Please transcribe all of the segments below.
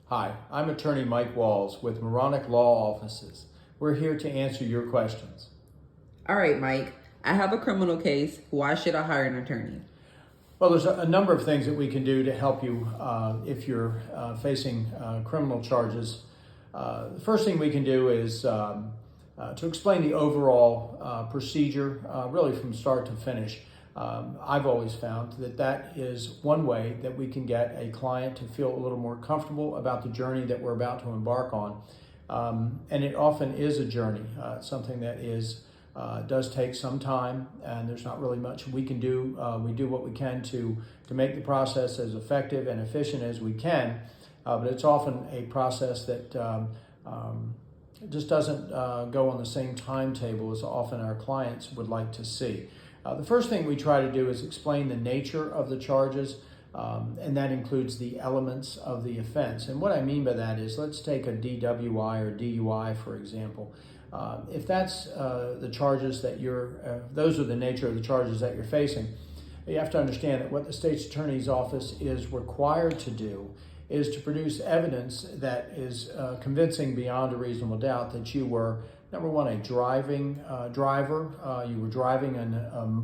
Hi, I'm attorney Mike Walls with Maronick Law Offices. We're here to answer your questions. All right, Mike, I have a criminal case. Why should I hire an attorney? Well, there's a number of things that we can do to help you if you're facing criminal charges. The first thing we can do is to explain the overall procedure, really from start to finish. I've always found that is one way that we can get a client to feel a little more comfortable about the journey that we're about to embark on. And it often is a journey, something that does take some time, and there's not really much we can do. We do what we can to make the process as effective and efficient as we can, but it's often a process that just doesn't go on the same timetable as often our clients would like to see. The first thing we try to do is explain the nature of the charges, and that includes the elements of the offense. And what I mean by that is, let's take a DWI or DUI, for example. If that's the charges that those are the nature of the charges that you're facing, you have to understand that what the state's attorney's office is required to do is to produce evidence that is convincing beyond a reasonable doubt that you were, number one, a driving driver, you were driving,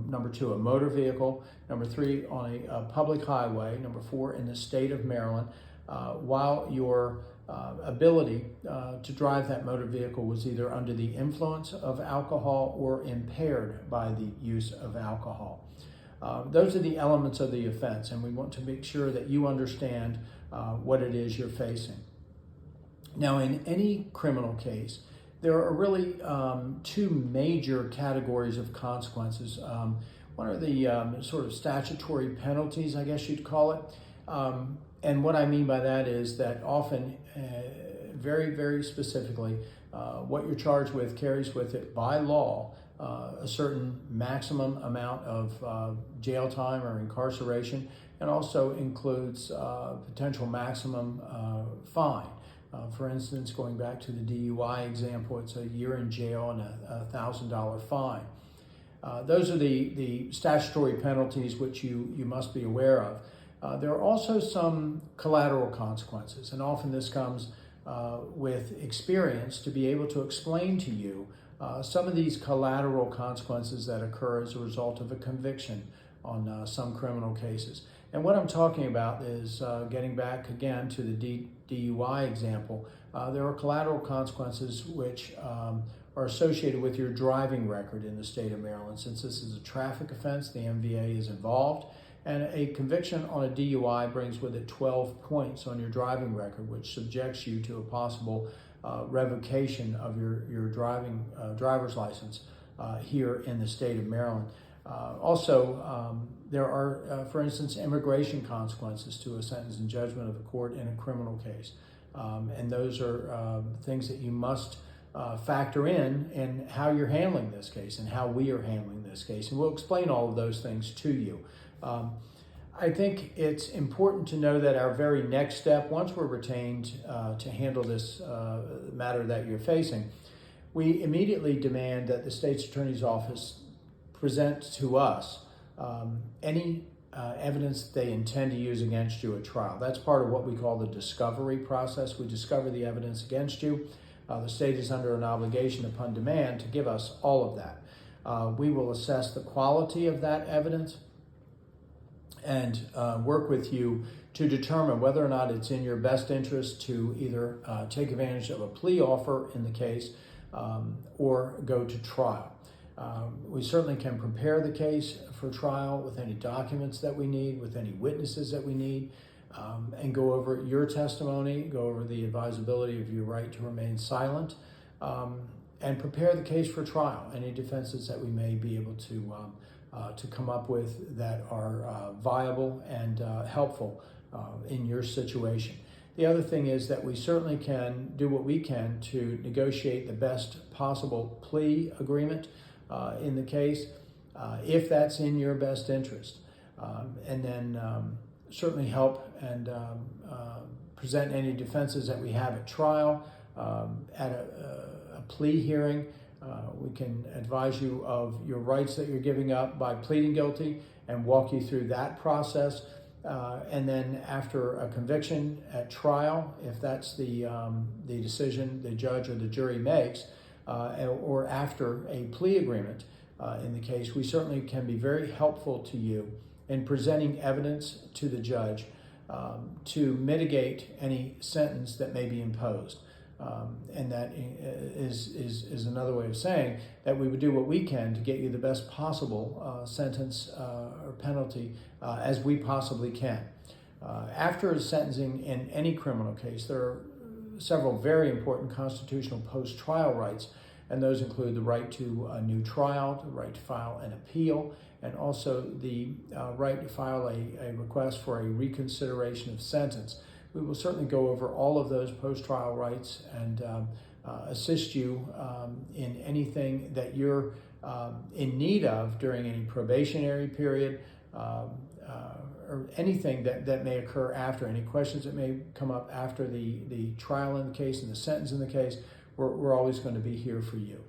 number two, a motor vehicle, number three, on a public highway, number four, in the state of Maryland, while your ability to drive that motor vehicle was either under the influence of alcohol or impaired by the use of alcohol. Those are the elements of the offense, and we want to make sure that you understand what it is you're facing. Now, in any criminal case, there are really two major categories of consequences. One are the sort of statutory penalties, I guess you'd call it. And what I mean by that is that often, very, very specifically, what you're charged with carries with it by law a certain maximum amount of jail time or incarceration, and also includes potential maximum fine. For instance, going back to the DUI example, it's a year in jail and a $1,000 fine. Those are the statutory penalties which you must be aware of. There are also some collateral consequences, and often this comes with experience to be able to explain to you some of these collateral consequences that occur as a result of a conviction on some criminal cases. And what I'm talking about is, getting back again to the DUI example, there are collateral consequences which are associated with your driving record in the state of Maryland. Since this is a traffic offense, the MVA is involved, and a conviction on a DUI brings with it 12 points on your driving record, which subjects you to a possible revocation of your driver's license here in the state of Maryland. Also, there are, for instance, immigration consequences to a sentence and judgment of a court in a criminal case. And those are things that you must factor in how you're handling this case and how we are handling this case. And we'll explain all of those things to you. I think it's important to know that our very next step, once we're retained to handle this matter that you're facing, we immediately demand that the state's attorney's office present to us any evidence they intend to use against you at trial. That's part of what we call the discovery process. We discover the evidence against you. The state is under an obligation upon demand to give us all of that. We will assess the quality of that evidence and work with you to determine whether or not it's in your best interest to either take advantage of a plea offer in the case or go to trial. We certainly can prepare the case for trial with any documents that we need, with any witnesses that we need, and go over your testimony, go over the advisability of your right to remain silent, and prepare the case for trial, any defenses that we may be able to come up with that are viable and helpful in your situation. The other thing is that we certainly can do what we can to negotiate the best possible plea agreement in the case, if that's in your best interest, and then certainly help and present any defenses that we have at trial, at a plea hearing. We can advise you of your rights that you're giving up by pleading guilty and walk you through that process. And then after a conviction at trial, if that's the decision the judge or the jury makes, or after a plea agreement in the case, we certainly can be very helpful to you in presenting evidence to the judge to mitigate any sentence that may be imposed. And that is another way of saying that we would do what we can to get you the best possible sentence or penalty as we possibly can. After sentencing in any criminal case, there are several very important constitutional post-trial rights, and those include the right to a new trial, the right to file an appeal, and also the right to file a request for a reconsideration of sentence. We will certainly go over all of those post-trial rights and assist you in anything that you're in need of during any probationary period or anything that may occur after, any questions that may come up after the trial in the case and the sentence in the case. We're always going to be here for you.